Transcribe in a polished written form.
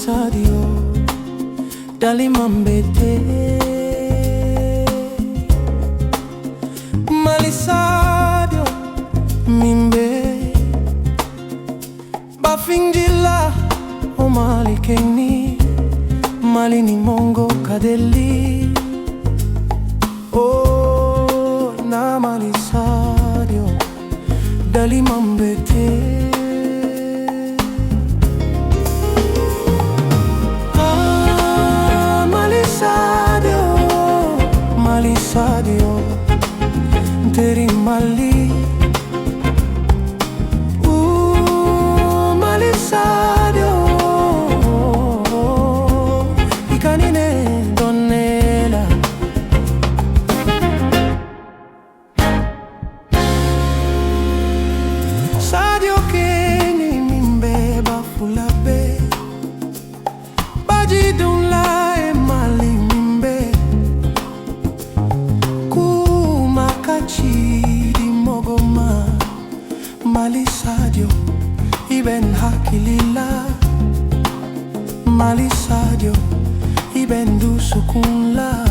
SADIO dali mambete mali SADIO mimbe bafingila o mali keni mali ni mongo kadeli oh na mali SADIO dali mambete SADIO teri mali mali SADIO ikanine donela SADIO keni mimbe bafulabe baji dunla e mali chidi mogoma mali SADIO iben hakilila mali SADIO iben dusukunla